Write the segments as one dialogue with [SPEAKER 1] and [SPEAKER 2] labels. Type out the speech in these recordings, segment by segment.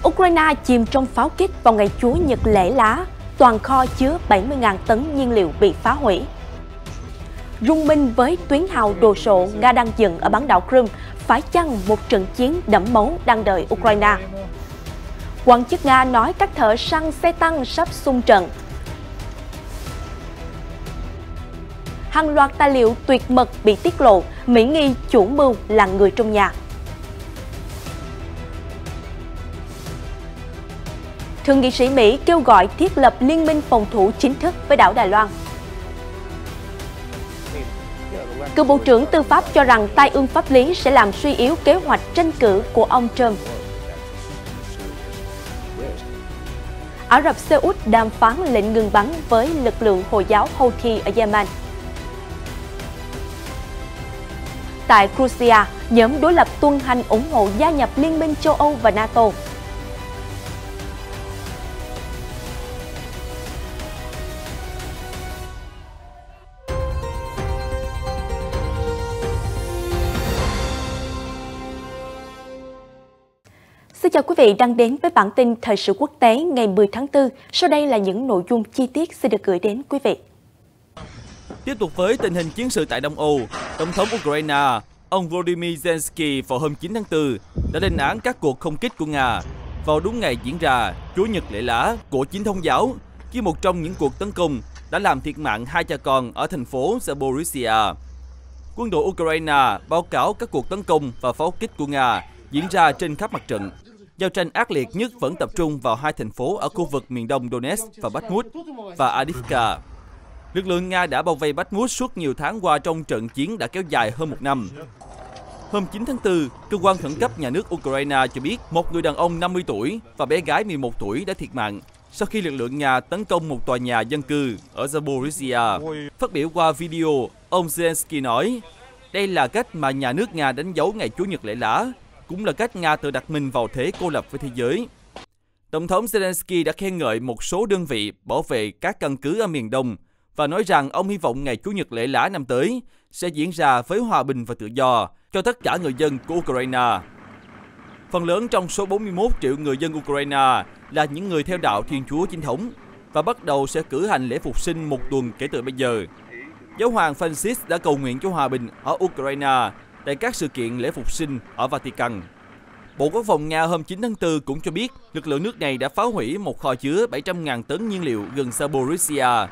[SPEAKER 1] Ukraine chìm trong pháo kích vào ngày Chúa Nhật lễ lá, toàn kho chứa 70.000 tấn nhiên liệu bị phá hủy. Rung minh với tuyến hào đồ sộ Nga đang dựng ở bán đảo Crimea, phải chăng một trận chiến đẫm máu đang đợi Ukraine? Quan chức Nga nói các thợ săn xe tăng sắp xung trận. Hàng loạt tài liệu tuyệt mật bị tiết lộ, Mỹ nghi chủ mưu là người trong nhà. Thượng nghị sĩ Mỹ kêu gọi thiết lập liên minh phòng thủ chính thức với đảo Đài Loan. Cựu Bộ trưởng Tư pháp cho rằng tai ương pháp lý sẽ làm suy yếu kế hoạch tranh cử của ông Trump. Ả Rập Xê Út đàm phán lệnh ngừng bắn với lực lượng Hồi giáo Houthi ở Yemen. Tại Georgia, nhóm đối lập tuần hành ủng hộ gia nhập Liên minh châu Âu và NATO. Xin chào quý vị đang đến với bản tin thời sự quốc tế ngày 10 tháng 4. Sau đây là những nội dung chi tiết sẽ được gửi đến quý vị.
[SPEAKER 2] Tiếp tục với tình hình chiến sự tại Đông Âu, Tổng thống Ukraine, ông Volodymyr Zelensky vào hôm 9 tháng 4 đã lên án các cuộc không kích của Nga vào đúng ngày diễn ra Chúa Nhật lễ lá của Chính thống giáo, khi một trong những cuộc tấn công đã làm thiệt mạng 2 cha con ở thành phố Zaporizhia. Quân đội Ukraine báo cáo các cuộc tấn công và pháo kích của Nga diễn ra trên khắp mặt trận. Giao tranh ác liệt nhất vẫn tập trung vào 2 thành phố ở khu vực miền đông Donetsk và Bakhmut và Avdiivka. Lực lượng Nga đã bao vây Bakhmut suốt nhiều tháng qua trong trận chiến đã kéo dài hơn 1 năm. Hôm 9 tháng 4, cơ quan khẩn cấp nhà nước Ukraine cho biết một người đàn ông 50 tuổi và bé gái 11 tuổi đã thiệt mạng sau khi lực lượng Nga tấn công một tòa nhà dân cư ở Zaporizhia. Phát biểu qua video, ông Zelensky nói, đây là cách mà nhà nước Nga đánh dấu ngày Chúa Nhật lễ lá, cũng là cách Nga tự đặt mình vào thế cô lập với thế giới. Tổng thống Zelensky đã khen ngợi một số đơn vị bảo vệ các căn cứ ở miền Đông và nói rằng ông hy vọng ngày Chủ nhật lễ lá năm tới sẽ diễn ra với hòa bình và tự do cho tất cả người dân của Ukraine. Phần lớn trong số 41 triệu người dân Ukraine là những người theo đạo Thiên Chúa chính thống và bắt đầu sẽ cử hành lễ phục sinh một tuần kể từ bây giờ. Giáo hoàng Francis đã cầu nguyện cho hòa bình ở Ukraine tại các sự kiện lễ phục sinh ở Vatican. Bộ Quốc phòng Nga hôm 9 tháng 4 cũng cho biết lực lượng nước này đã phá hủy một kho chứa 700.000 tấn nhiên liệu gần Zaporizhia,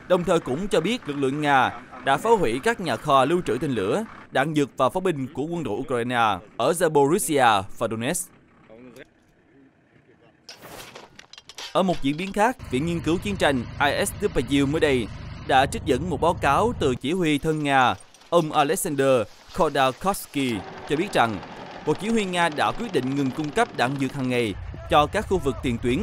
[SPEAKER 2] đồng thời cũng cho biết lực lượng Nga đã phá hủy các nhà kho lưu trữ tên lửa, đạn dược và pháo binh của quân đội Ukraine ở Zaporizhia và Donetsk. Ở một diễn biến khác, Viện Nghiên cứu Chiến tranh ISW mới đây đã trích dẫn một báo cáo từ chỉ huy thân Nga, ông Alexander Khodorkovsky cho biết rằng Bộ Chỉ huy Nga đã quyết định ngừng cung cấp đạn dược hàng ngày cho các khu vực tiền tuyến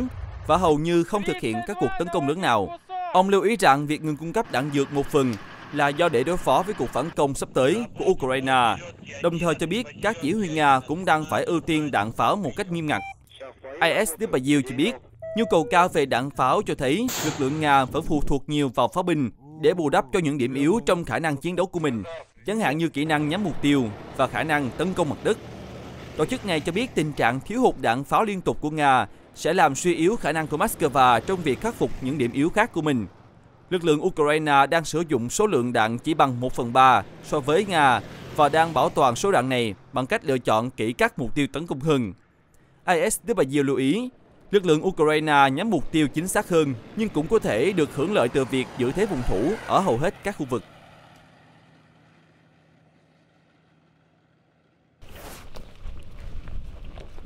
[SPEAKER 2] và hầu như không thực hiện các cuộc tấn công lớn nào. Ông lưu ý rằng việc ngừng cung cấp đạn dược một phần là do để đối phó với cuộc phản công sắp tới của Ukraine, đồng thời cho biết các chỉ huy Nga cũng đang phải ưu tiên đạn pháo một cách nghiêm ngặt. ISW cho biết nhu cầu cao về đạn pháo cho thấy lực lượng Nga vẫn phụ thuộc nhiều vào pháo binh để bù đắp cho những điểm yếu trong khả năng chiến đấu của mình, chẳng hạn như kỹ năng nhắm mục tiêu và khả năng tấn công mặt đất. Tổ chức này cho biết tình trạng thiếu hụt đạn pháo liên tục của Nga sẽ làm suy yếu khả năng của Moscow trong việc khắc phục những điểm yếu khác của mình. Lực lượng Ukraine đang sử dụng số lượng đạn chỉ bằng 1/3 so với Nga và đang bảo toàn số đạn này bằng cách lựa chọn kỹ các mục tiêu tấn công hơn. ISW lưu ý, lực lượng Ukraine nhắm mục tiêu chính xác hơn nhưng cũng có thể được hưởng lợi từ việc giữ thế phòng thủ ở hầu hết các khu vực.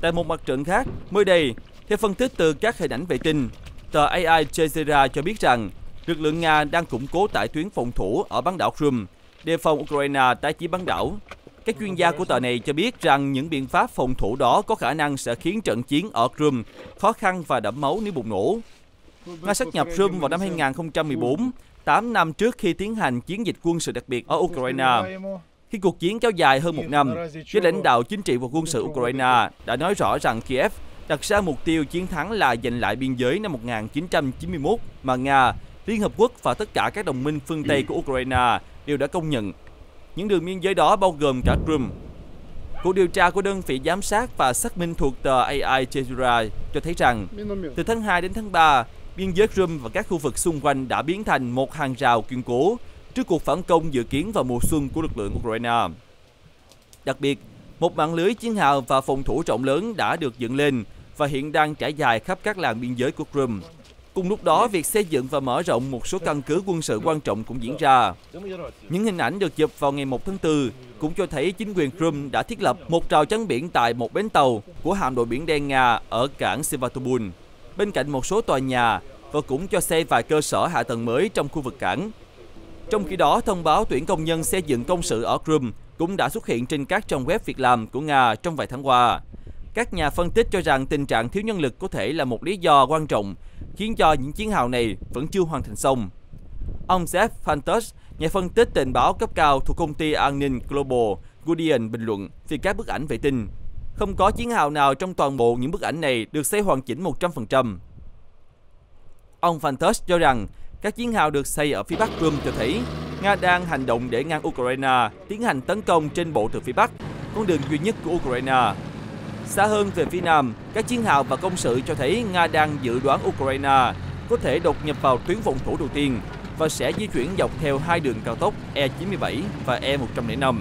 [SPEAKER 2] Tại một mặt trận khác, mới đây, theo phân tích từ các hình ảnh vệ tinh, tờ Al Jazeera cho biết rằng lực lượng Nga đang củng cố tại tuyến phòng thủ ở bán đảo Crimea, đề phòng Ukraine tái chiếm bán đảo. Các chuyên gia của tờ này cho biết rằng những biện pháp phòng thủ đó có khả năng sẽ khiến trận chiến ở Crimea khó khăn và đẫm máu nếu bùng nổ. Nga sát nhập Crimea vào năm 2014, 8 năm trước khi tiến hành chiến dịch quân sự đặc biệt ở Ukraine. Khi cuộc chiến kéo dài hơn 1 năm, giới lãnh đạo chính trị và quân sự Ukraine đã nói rõ rằng Kiev đặt ra mục tiêu chiến thắng là giành lại biên giới năm 1991 mà Nga, Liên Hợp Quốc và tất cả các đồng minh phương Tây của Ukraine đều đã công nhận. Những đường biên giới đó bao gồm cả Crimea. Cuộc điều tra của đơn vị giám sát và xác minh thuộc tờ Al Jazeera cho thấy rằng từ tháng 2 đến tháng 3, biên giới Crimea và các khu vực xung quanh đã biến thành một hàng rào kiên cố trước cuộc phản công dự kiến vào mùa xuân của lực lượng Ukraine. Đặc biệt, một mạng lưới chiến hào và phòng thủ rộng lớn đã được dựng lên và hiện đang trải dài khắp các làng biên giới của Crimea. Cùng lúc đó, việc xây dựng và mở rộng một số căn cứ quân sự quan trọng cũng diễn ra. Những hình ảnh được chụp vào ngày 1 tháng 4 cũng cho thấy chính quyền Crimea đã thiết lập một rào chắn biển tại một bến tàu của hạm đội Biển Đen Nga ở cảng Sevastopol, bên cạnh một số tòa nhà, và cũng cho xây vài cơ sở hạ tầng mới trong khu vực cảng. Trong khi đó, thông báo tuyển công nhân xây dựng công sự ở Crimea cũng đã xuất hiện trên các trang web việc làm của Nga trong vài tháng qua. Các nhà phân tích cho rằng tình trạng thiếu nhân lực có thể là một lý do quan trọng khiến cho những chiến hào này vẫn chưa hoàn thành xong. Ông Jeff Fantus, nhà phân tích tình báo cấp cao thuộc công ty an ninh Global Guardian bình luận về các bức ảnh vệ tinh. Không có chiến hào nào trong toàn bộ những bức ảnh này được xây hoàn chỉnh 100%. Ông Fantus cho rằng các chiến hào được xây ở phía bắc Crimea cho thấy Nga đang hành động để ngăn Ukraine tiến hành tấn công trên bộ từ phía bắc, con đường duy nhất của Ukraine. Xa hơn về phía nam, các chiến hào và công sự cho thấy Nga đang dự đoán Ukraine có thể đột nhập vào tuyến phòng thủ đầu tiên và sẽ di chuyển dọc theo hai đường cao tốc E97 và E105.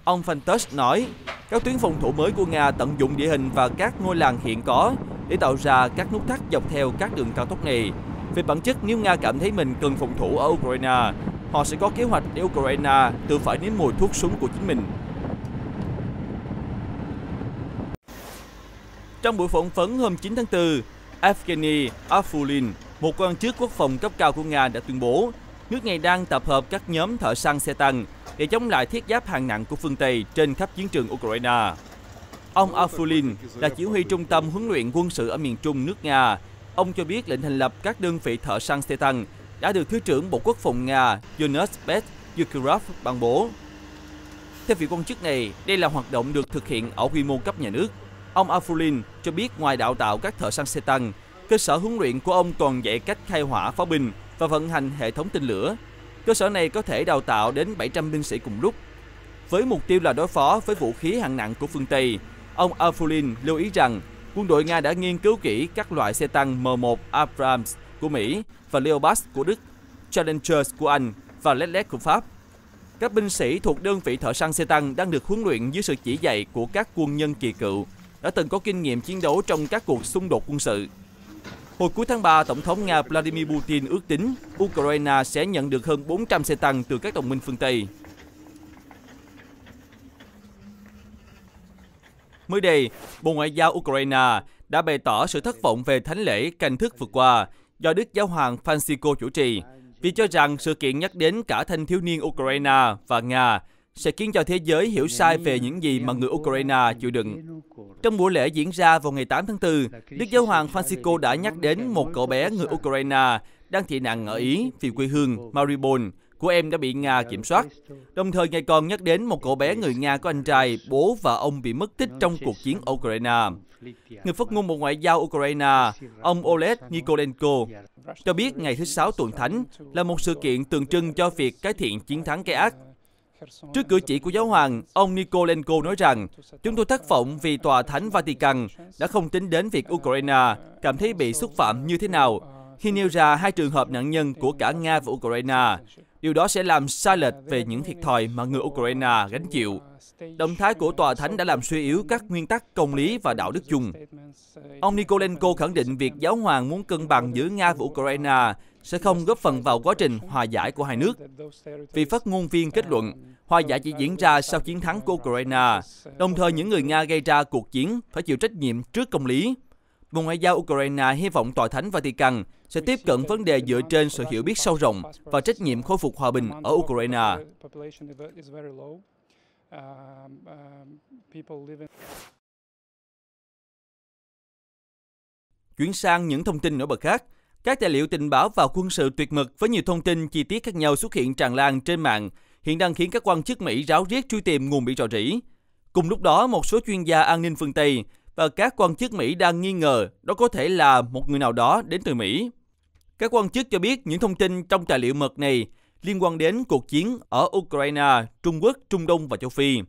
[SPEAKER 2] Ông Fantus nói, các tuyến phòng thủ mới của Nga tận dụng địa hình và các ngôi làng hiện có để tạo ra các nút thắt dọc theo các đường cao tốc này. Về bản chất, nếu Nga cảm thấy mình cần phòng thủ ở Ukraine, họ sẽ có kế hoạch để Ukraine tự phải nếm mùi thuốc súng của chính mình. Trong buổi phỏng vấn hôm 9 tháng 4, Evgeny Afulin, một quan chức quốc phòng cấp cao của Nga đã tuyên bố nước này đang tập hợp các nhóm thợ săn xe tăng để chống lại thiết giáp hạng nặng của phương Tây trên khắp chiến trường Ukraine. Ông Afulin là chỉ huy trung tâm huấn luyện quân sự ở miền Trung nước Nga. Ông cho biết lệnh thành lập các đơn vị thợ săn xe tăng đã được Thứ trưởng Bộ Quốc phòng Nga Yunus Yukirov ban bố. Theo vị quan chức này, đây là hoạt động được thực hiện ở quy mô cấp nhà nước. Ông Afulin cho biết ngoài đào tạo các thợ săn xe tăng, cơ sở huấn luyện của ông còn dạy cách khai hỏa pháo binh và vận hành hệ thống tên lửa. Cơ sở này có thể đào tạo đến 700 binh sĩ cùng lúc. Với mục tiêu là đối phó với vũ khí hạng nặng của phương Tây, ông Afulin lưu ý rằng quân đội Nga đã nghiên cứu kỹ các loại xe tăng M1 Abrams của Mỹ và Leopard của Đức, Challenger của Anh và Leclerc của Pháp. Các binh sĩ thuộc đơn vị thợ săn xe tăng đang được huấn luyện dưới sự chỉ dạy của các quân nhân kỳ cựu đã từng có kinh nghiệm chiến đấu trong các cuộc xung đột quân sự. Hồi cuối tháng 3, Tổng thống Nga Vladimir Putin ước tính Ukraine sẽ nhận được hơn 400 xe tăng từ các đồng minh phương Tây. Mới đây, Bộ Ngoại giao Ukraine đã bày tỏ sự thất vọng về thánh lễ canh thức vừa qua do Đức Giáo hoàng Francisco chủ trì, vì cho rằng sự kiện nhắc đến cả thanh thiếu niên Ukraine và Nga sẽ khiến cho thế giới hiểu sai về những gì mà người Ukraine chịu đựng. Trong buổi lễ diễn ra vào ngày 8 tháng 4, Đức Giáo hoàng Francisco đã nhắc đến một cậu bé người Ukraine đang tị nạn ở Ý vì quê hương Mariupol của em đã bị Nga kiểm soát. Đồng thời, Ngài còn nhắc đến một cậu bé người Nga có anh trai, bố và ông bị mất tích trong cuộc chiến ở Ukraine. Người phát ngôn Bộ Ngoại giao Ukraine, ông Oleg Nikolenko, cho biết ngày thứ Sáu tuần thánh là một sự kiện tượng trưng cho việc cải thiện chiến thắng cái ác. Trước cử chỉ của Giáo hoàng, ông Nikolenko nói rằng, chúng tôi thất vọng vì Tòa Thánh Vatican đã không tính đến việc Ukraine cảm thấy bị xúc phạm như thế nào khi nêu ra hai trường hợp nạn nhân của cả Nga và Ukraine. Điều đó sẽ làm sai lệch về những thiệt thòi mà người Ukraine gánh chịu. Động thái của Tòa Thánh đã làm suy yếu các nguyên tắc công lý và đạo đức chung. Ông Nikolenko khẳng định việc Giáo hoàng muốn cân bằng giữa Nga và Ukraine sẽ không góp phần vào quá trình hòa giải của hai nước. Vị phát ngôn viên kết luận, hòa giải chỉ diễn ra sau chiến thắng của Ukraine, đồng thời những người Nga gây ra cuộc chiến phải chịu trách nhiệm trước công lý. Bộ Ngoại giao Ukraine hy vọng Tòa Thánh Vatican sẽ tiếp cận vấn đề dựa trên sự hiểu biết sâu rộng và trách nhiệm khôi phục hòa bình ở Ukraine. Chuyển sang những thông tin nổi bật khác. Các tài liệu tình báo và quân sự tuyệt mật với nhiều thông tin chi tiết khác nhau xuất hiện tràn lan trên mạng, hiện đang khiến các quan chức Mỹ ráo riết truy tìm nguồn bị rò rỉ. Cùng lúc đó, một số chuyên gia an ninh phương Tây và các quan chức Mỹ đang nghi ngờ đó có thể là một người nào đó đến từ Mỹ. Các quan chức cho biết những thông tin trong tài liệu mật này liên quan đến cuộc chiến ở Ukraine, Trung Quốc, Trung Đông và châu Phi.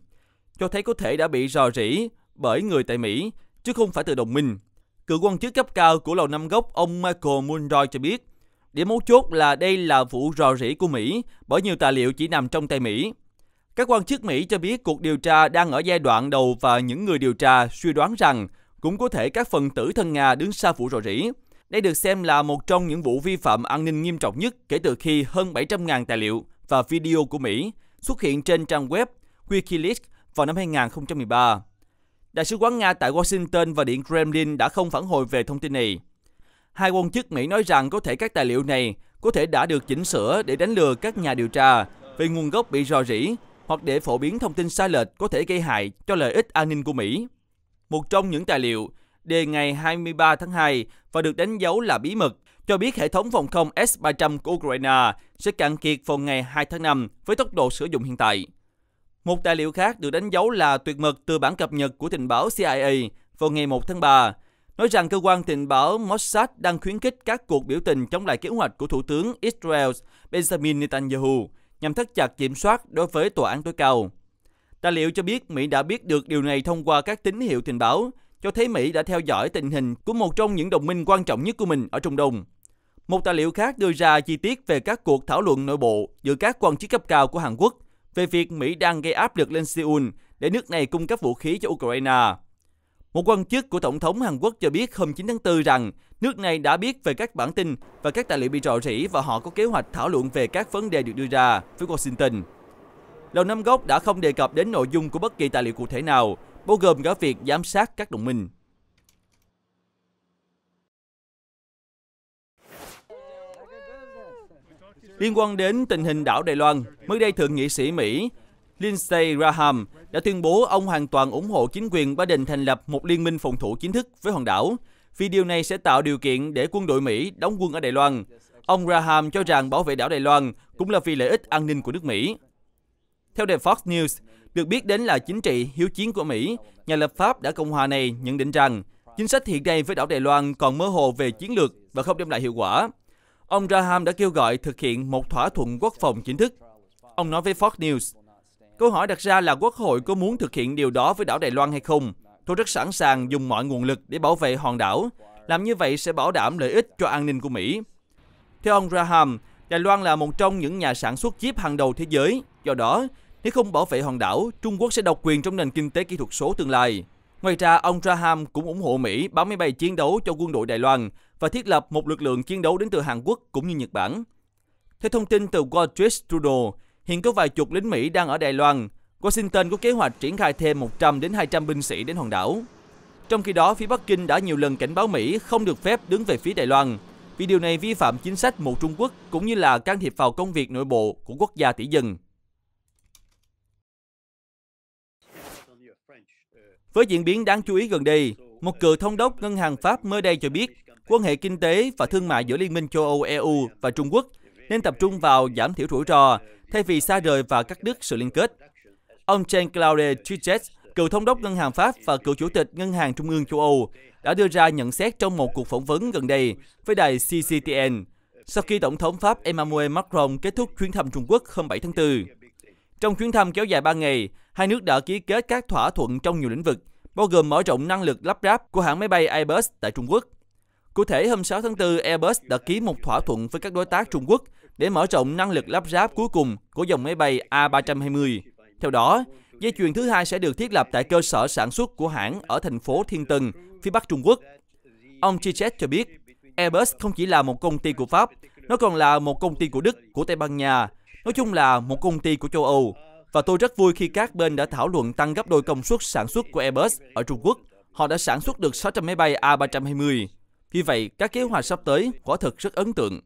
[SPEAKER 2] cho thấy có thể đã bị rò rỉ bởi người tại Mỹ, chứ không phải từ đồng minh. Cựu quan chức cấp cao của Lầu Năm Góc ông Michael Mulroy cho biết, điểm mấu chốt là đây là vụ rò rỉ của Mỹ bởi nhiều tài liệu chỉ nằm trong tay Mỹ. Các quan chức Mỹ cho biết cuộc điều tra đang ở giai đoạn đầu và những người điều tra suy đoán rằng cũng có thể các phần tử thân Nga đứng sau vụ rò rỉ. Đây được xem là một trong những vụ vi phạm an ninh nghiêm trọng nhất kể từ khi hơn 700.000 tài liệu và video của Mỹ xuất hiện trên trang web Wikileaks vào năm 2013. Đại sứ quán Nga tại Washington và Điện Kremlin đã không phản hồi về thông tin này. Hai quan chức Mỹ nói rằng có thể các tài liệu này có thể đã được chỉnh sửa để đánh lừa các nhà điều tra về nguồn gốc bị rò rỉ hoặc để phổ biến thông tin sai lệch có thể gây hại cho lợi ích an ninh của Mỹ. Một trong những tài liệu đề ngày 23 tháng 2 và được đánh dấu là bí mật cho biết hệ thống phòng không S-300 của Ukraine sẽ cạn kiệt vào ngày 2 tháng 5 với tốc độ sử dụng hiện tại. Một tài liệu khác được đánh dấu là tuyệt mật từ bản cập nhật của tình báo CIA vào ngày 1 tháng 3, nói rằng cơ quan tình báo Mossad đang khuyến khích các cuộc biểu tình chống lại kế hoạch của Thủ tướng Israel Benjamin Netanyahu nhằm thắt chặt kiểm soát đối với tòa án tối cao. Tài liệu cho biết Mỹ đã biết được điều này thông qua các tín hiệu tình báo, cho thấy Mỹ đã theo dõi tình hình của một trong những đồng minh quan trọng nhất của mình ở Trung Đông. Một tài liệu khác đưa ra chi tiết về các cuộc thảo luận nội bộ giữa các quan chức cấp cao của Hàn Quốc về việc Mỹ đang gây áp lực lên Seoul để nước này cung cấp vũ khí cho Ukraine. Một quan chức của Tổng thống Hàn Quốc cho biết hôm 9 tháng 4 rằng nước này đã biết về các bản tin và các tài liệu bị rò rỉ và họ có kế hoạch thảo luận về các vấn đề được đưa ra với Washington. Lầu Năm Góc đã không đề cập đến nội dung của bất kỳ tài liệu cụ thể nào, bao gồm cả việc giám sát các đồng minh. Liên quan đến tình hình đảo Đài Loan, mới đây Thượng nghị sĩ Mỹ Lindsey Graham đã tuyên bố ông hoàn toàn ủng hộ chính quyền Biden thành lập một liên minh phòng thủ chính thức với hòn đảo, vì điều này sẽ tạo điều kiện để quân đội Mỹ đóng quân ở Đài Loan. Ông Graham cho rằng bảo vệ đảo Đài Loan cũng là vì lợi ích an ninh của nước Mỹ. Theo đài Fox News, được biết đến là chính trị hiếu chiến của Mỹ, nhà lập pháp đảng Cộng hòa này nhận định rằng chính sách hiện nay với đảo Đài Loan còn mơ hồ về chiến lược và không đem lại hiệu quả. Ông Graham đã kêu gọi thực hiện một thỏa thuận quốc phòng chính thức. Ông nói với Fox News, câu hỏi đặt ra là Quốc hội có muốn thực hiện điều đó với đảo Đài Loan hay không? Tôi rất sẵn sàng dùng mọi nguồn lực để bảo vệ hòn đảo. Làm như vậy sẽ bảo đảm lợi ích cho an ninh của Mỹ. Theo ông Graham, Đài Loan là một trong những nhà sản xuất chip hàng đầu thế giới. Do đó, nếu không bảo vệ hòn đảo, Trung Quốc sẽ độc quyền trong nền kinh tế kỹ thuật số tương lai. Ngoài ra, ông Graham cũng ủng hộ Mỹ bán máy bay chiến đấu cho quân đội Đài Loan và thiết lập một lực lượng chiến đấu đến từ Hàn Quốc cũng như Nhật Bản. Theo thông tin từ Wall Street Journal, hiện có vài chục lính Mỹ đang ở Đài Loan. Washington có kế hoạch triển khai thêm 100 đến 200 binh sĩ đến hòn đảo. Trong khi đó, phía Bắc Kinh đã nhiều lần cảnh báo Mỹ không được phép đứng về phía Đài Loan, vì điều này vi phạm chính sách một Trung Quốc cũng như là can thiệp vào công việc nội bộ của quốc gia tỷ dân. Với diễn biến đáng chú ý gần đây, một cựu thống đốc ngân hàng Pháp mới đây cho biết quan hệ kinh tế và thương mại giữa Liên minh châu Âu EU và Trung Quốc nên tập trung vào giảm thiểu rủi ro thay vì xa rời và cắt đứt sự liên kết. Ông Jean-Claude Trichet, cựu thống đốc ngân hàng Pháp và cựu chủ tịch Ngân hàng Trung ương châu Âu, đã đưa ra nhận xét trong một cuộc phỏng vấn gần đây với đài CCTN sau khi Tổng thống Pháp Emmanuel Macron kết thúc chuyến thăm Trung Quốc hôm 7 tháng 4. Trong chuyến thăm kéo dài 3 ngày, hai nước đã ký kết các thỏa thuận trong nhiều lĩnh vực, bao gồm mở rộng năng lực lắp ráp của hãng máy bay Airbus tại Trung Quốc. Cụ thể, hôm 6 tháng 4, Airbus đã ký một thỏa thuận với các đối tác Trung Quốc để mở rộng năng lực lắp ráp cuối cùng của dòng máy bay A320. Theo đó, dây chuyền thứ hai sẽ được thiết lập tại cơ sở sản xuất của hãng ở thành phố Thiên Tân, phía Bắc Trung Quốc. Ông Trichet cho biết, Airbus không chỉ là một công ty của Pháp, nó còn là một công ty của Đức, của Tây Ban Nha, nói chung là một công ty của châu Âu. Và tôi rất vui khi các bên đã thảo luận tăng gấp đôi công suất sản xuất của Airbus ở Trung Quốc. Họ đã sản xuất được 600 máy bay A320. Vì vậy, các kế hoạch sắp tới quả thực rất ấn tượng.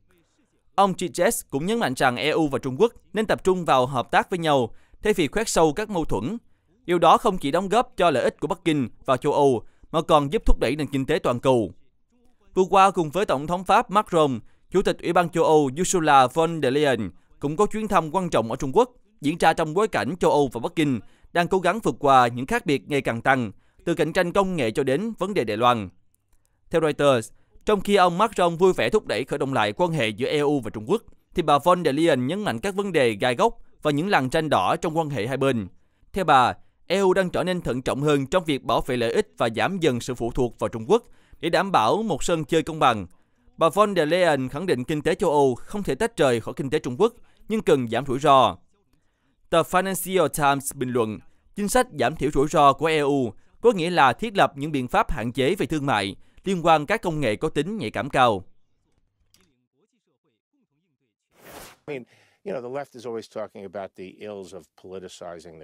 [SPEAKER 2] Ông Trichet cũng nhấn mạnh rằng EU và Trung Quốc nên tập trung vào hợp tác với nhau thay vì khoét sâu các mâu thuẫn. Điều đó không chỉ đóng góp cho lợi ích của Bắc Kinh và châu Âu, mà còn giúp thúc đẩy nền kinh tế toàn cầu. Vừa qua, cùng với Tổng thống Pháp Macron, Chủ tịch Ủy ban châu Âu Ursula von der Leyen cũng có chuyến thăm quan trọng ở Trung Quốc, diễn ra trong bối cảnh châu Âu và Bắc Kinh đang cố gắng vượt qua những khác biệt ngày càng tăng, từ cạnh tranh công nghệ cho đến vấn đề Đài Loan. Theo Reuters, trong khi ông Macron vui vẻ thúc đẩy khởi động lại quan hệ giữa EU và Trung Quốc, thì bà von der Leyen nhấn mạnh các vấn đề gai góc và những lằn ranh đỏ trong quan hệ hai bên. Theo bà, EU đang trở nên thận trọng hơn trong việc bảo vệ lợi ích và giảm dần sự phụ thuộc vào Trung Quốc để đảm bảo một sân chơi công bằng. Bà von der Leyen khẳng định kinh tế châu Âu không thể tách rời khỏi kinh tế Trung Quốc, nhưng cần giảm rủi ro. Tờ Financial Times bình luận, chính sách giảm thiểu rủi ro của EU có nghĩa là thiết lập những biện pháp hạn chế về thương mại liên quan các công nghệ có tính nhạy cảm cao.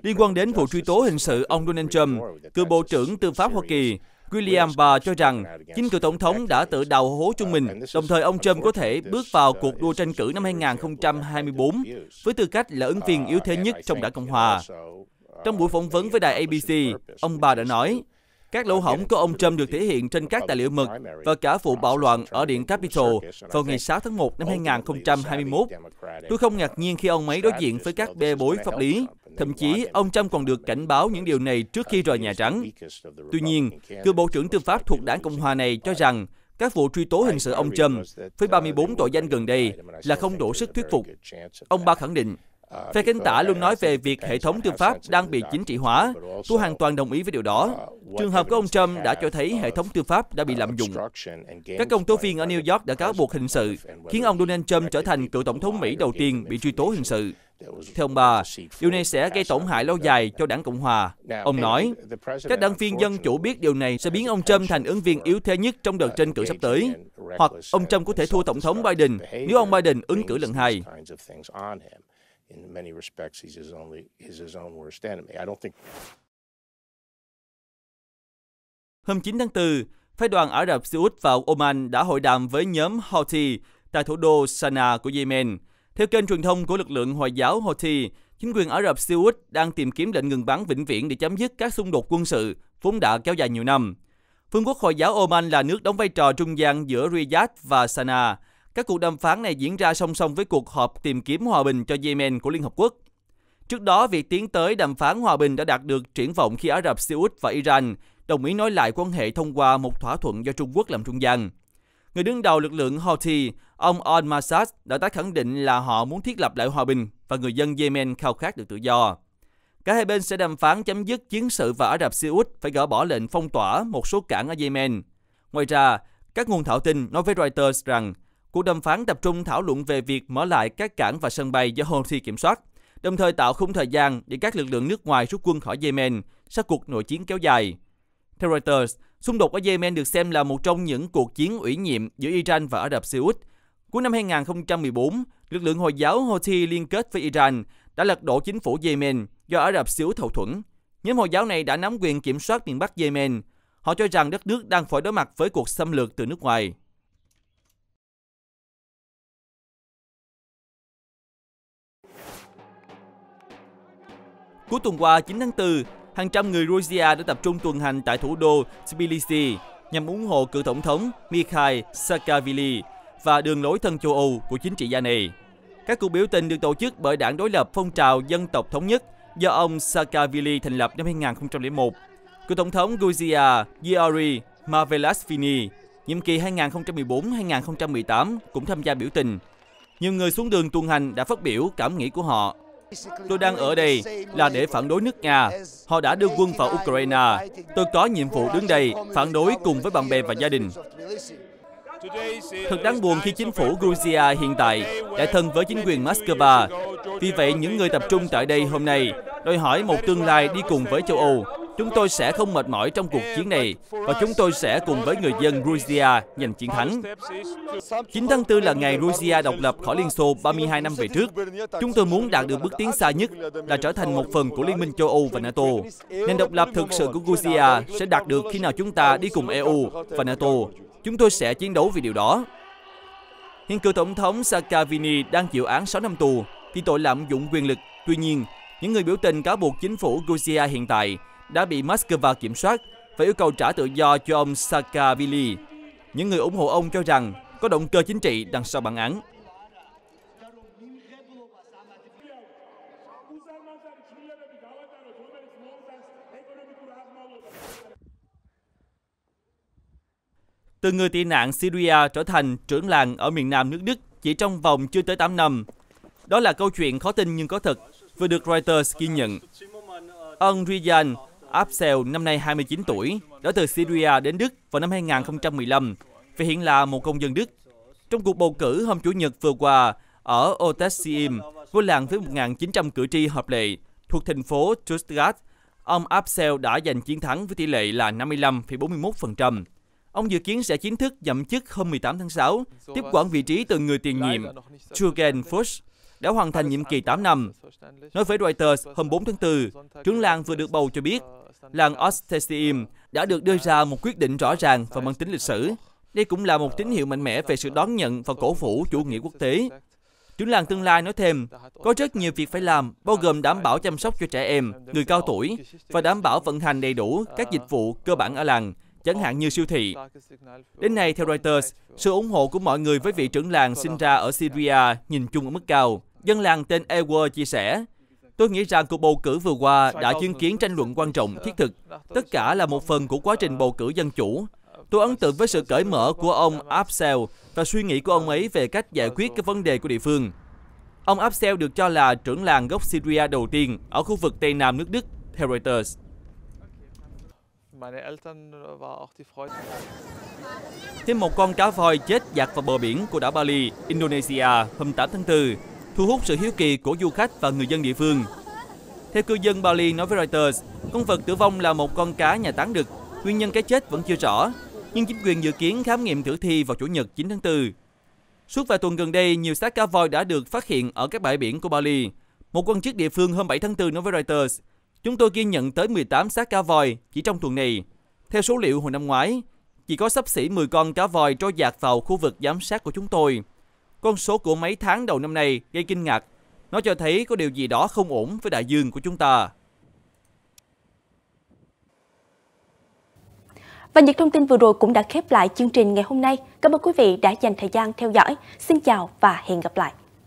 [SPEAKER 2] Liên quan đến vụ truy tố hình sự ông Donald Trump, cựu Bộ trưởng Tư pháp Hoa Kỳ William Barr cho rằng chính cựu tổng thống đã tự đào hố cho mình, đồng thời ông Trump có thể bước vào cuộc đua tranh cử năm 2024 với tư cách là ứng viên yếu thế nhất trong đảng Cộng hòa. Trong buổi phỏng vấn với đài ABC, ông Barr đã nói, các lỗ hổng của ông Trump được thể hiện trên các tài liệu mật và cả vụ bạo loạn ở Điện Capitol vào ngày 6 tháng 1 năm 2021. Tôi không ngạc nhiên khi ông ấy đối diện với các bê bối pháp lý. Thậm chí, ông Trump còn được cảnh báo những điều này trước khi rời Nhà Trắng. Tuy nhiên, cựu Bộ trưởng Tư pháp thuộc đảng Cộng hòa này cho rằng các vụ truy tố hình sự ông Trump với 34 tội danh gần đây là không đủ sức thuyết phục. Ông Barr khẳng định, phe cánh tả luôn nói về việc hệ thống tư pháp đang bị chính trị hóa. Tôi hoàn toàn đồng ý với điều đó. Trường hợp của ông Trump đã cho thấy hệ thống tư pháp đã bị lạm dụng. Các công tố viên ở New York đã cáo buộc hình sự, khiến ông Donald Trump trở thành cựu tổng thống Mỹ đầu tiên bị truy tố hình sự. Theo ông Barr, điều này sẽ gây tổn hại lâu dài cho đảng Cộng hòa. Ông nói, các đảng viên Dân Chủ biết điều này sẽ biến ông Trump thành ứng viên yếu thế nhất trong đợt tranh cử sắp tới. Hoặc ông Trump có thể thua Tổng thống Biden nếu ông Biden ứng cử lần hai. Hôm 9 tháng 4, phái đoàn Ả Rập Xê Út vào Oman đã hội đàm với nhóm Houthi tại thủ đô Sanaa của Yemen. Theo kênh truyền thông của lực lượng Hồi giáo Houthi, chính quyền Ả Rập Xê Út đang tìm kiếm lệnh ngừng bắn vĩnh viễn để chấm dứt các xung đột quân sự vốn đã kéo dài nhiều năm. Vương quốc Hồi giáo Oman là nước đóng vai trò trung gian giữa Riyadh và Sanaa. Các cuộc đàm phán này diễn ra song song với cuộc họp tìm kiếm hòa bình cho Yemen của Liên Hợp Quốc. Trước đó, việc tiến tới đàm phán hòa bình đã đạt được triển vọng khi Ả Rập Xê Út và Iran đồng ý nối lại quan hệ thông qua một thỏa thuận do Trung Quốc làm trung gian. Người đứng đầu lực lượng Houthi, ông al-Masad đã tái khẳng định là họ muốn thiết lập lại hòa bình và người dân Yemen khao khát được tự do. Cả hai bên sẽ đàm phán chấm dứt chiến sự và Ả Rập Xê Út phải gỡ bỏ lệnh phong tỏa một số cảng ở Yemen. Ngoài ra, các nguồn thạo tin nói với Reuters rằng cuộc đàm phán tập trung thảo luận về việc mở lại các cảng và sân bay do Houthi kiểm soát, đồng thời tạo khung thời gian để các lực lượng nước ngoài rút quân khỏi Yemen sau cuộc nội chiến kéo dài. Theo Reuters, xung đột ở Yemen được xem là một trong những cuộc chiến ủy nhiệm giữa Iran và Ả Rập Xê Út. Cuối năm 2014, lực lượng Hồi giáo Houthi liên kết với Iran đã lật đổ chính phủ Yemen do Ả Rập Xê Út hậu thuẫn. Nhóm Hồi giáo này đã nắm quyền kiểm soát miền Bắc Yemen. Họ cho rằng đất nước đang phải đối mặt với cuộc xâm lược từ nước ngoài. Cuối tuần qua, 9 tháng 4, hàng trăm người Georgia đã tập trung tuần hành tại thủ đô Tbilisi nhằm ủng hộ cựu tổng thống Mikhail Saakashvili và đường lối thân châu Âu của chính trị gia này. Các cuộc biểu tình được tổ chức bởi đảng đối lập Phong trào Dân tộc Thống nhất do ông Saakashvili thành lập năm 2001. Cựu tổng thống Georgia Giori Marvelasvili, nhiệm kỳ 2014-2018 cũng tham gia biểu tình. Nhiều người xuống đường tuần hành đã phát biểu cảm nghĩ của họ. Tôi đang ở đây là để phản đối nước Nga. Họ đã đưa quân vào Ukraine. Tôi có nhiệm vụ đứng đây phản đối cùng với bạn bè và gia đình. Thật đáng buồn khi chính phủ Georgia hiện tại đã thân với chính quyền Moscow. Vì vậy, những người tập trung tại đây hôm nay đòi hỏi một tương lai đi cùng với châu Âu. Chúng tôi sẽ không mệt mỏi trong cuộc chiến này và chúng tôi sẽ cùng với người dân Georgia giành chiến thắng. 9 tháng 4 là ngày Georgia độc lập khỏi Liên Xô 32 năm về trước. Chúng tôi muốn đạt được bước tiến xa nhất là trở thành một phần của Liên minh châu Âu và NATO. Nền độc lập thực sự của Georgia sẽ đạt được khi nào chúng ta đi cùng EU và NATO. Chúng tôi sẽ chiến đấu vì điều đó. Hiện cựu tổng thống Saakashvili đang chịu án 6 năm tù vì tội lạm dụng quyền lực. Tuy nhiên, những người biểu tình cáo buộc chính phủ Georgia hiện tại đã bị Moscow kiểm soát và yêu cầu trả tự do cho ông Saakashvili. Những người ủng hộ ông cho rằng có động cơ chính trị đằng sau bản án. Từ người tị nạn Syria trở thành trưởng làng ở miền nam nước Đức chỉ trong vòng chưa tới 8 năm. Đó là câu chuyện khó tin nhưng có thật, vừa được Reuters ghi nhận. Ông Ryan Absel, năm nay 29 tuổi, đã từ Syria đến Đức vào năm 2015 và hiện là một công dân Đức. Trong cuộc bầu cử hôm Chủ nhật vừa qua ở Ottersiim, ngôi làng với 1.900 cử tri hợp lệ thuộc thành phố Stuttgart, ông Absel đã giành chiến thắng với tỷ lệ là 55,41%. Ông dự kiến sẽ chính thức nhậm chức hôm 18 tháng 6, tiếp quản vị trí từ người tiền nhiệm Jürgen Fuchs, đã hoàn thành nhiệm kỳ 8 năm. Nói với Reuters hôm 4 tháng 4, trưởng làng vừa được bầu cho biết, làng Ottersiim đã được đưa ra một quyết định rõ ràng và mang tính lịch sử. Đây cũng là một tín hiệu mạnh mẽ về sự đón nhận và cổ vũ chủ nghĩa quốc tế. Trưởng làng tương lai nói thêm, có rất nhiều việc phải làm, bao gồm đảm bảo chăm sóc cho trẻ em, người cao tuổi và đảm bảo vận hành đầy đủ các dịch vụ cơ bản ở làng, chẳng hạn như siêu thị. Đến nay, theo Reuters, sự ủng hộ của mọi người với vị trưởng làng sinh ra ở Syria nhìn chung ở mức cao. Dân làng tên Ewer chia sẻ, tôi nghĩ rằng cuộc bầu cử vừa qua đã chứng kiến tranh luận quan trọng, thiết thực. Tất cả là một phần của quá trình bầu cử dân chủ. Tôi ấn tượng với sự cởi mở của ông Absel và suy nghĩ của ông ấy về cách giải quyết các vấn đề của địa phương. Ông Absel được cho là trưởng làng gốc Syria đầu tiên ở khu vực Tây Nam nước Đức, theo Reuters. Thêm một con cá voi chết dạt vào bờ biển của đảo Bali, Indonesia hôm 8 tháng 4, thu hút sự hiếu kỳ của du khách và người dân địa phương. Theo cư dân Bali nói với Reuters, con vật tử vong là một con cá nhà tán đực, nguyên nhân cái chết vẫn chưa rõ, nhưng chính quyền dự kiến khám nghiệm tử thi vào Chủ nhật 9 tháng 4. Suốt vài tuần gần đây, nhiều xác cá voi đã được phát hiện ở các bãi biển của Bali. Một quan chức địa phương hôm 7 tháng 4 nói với Reuters, chúng tôi ghi nhận tới 18 xác cá voi chỉ trong tuần này. Theo số liệu hồi năm ngoái, chỉ có xấp xỉ 10 con cá voi trôi dạt vào khu vực giám sát của chúng tôi. Con số của mấy tháng đầu năm nay gây kinh ngạc. Nó cho thấy có điều gì đó không ổn với đại dương của chúng ta.
[SPEAKER 1] Và những thông tin vừa rồi cũng đã khép lại chương trình ngày hôm nay. Cảm ơn quý vị đã dành thời gian theo dõi. Xin chào và hẹn gặp lại.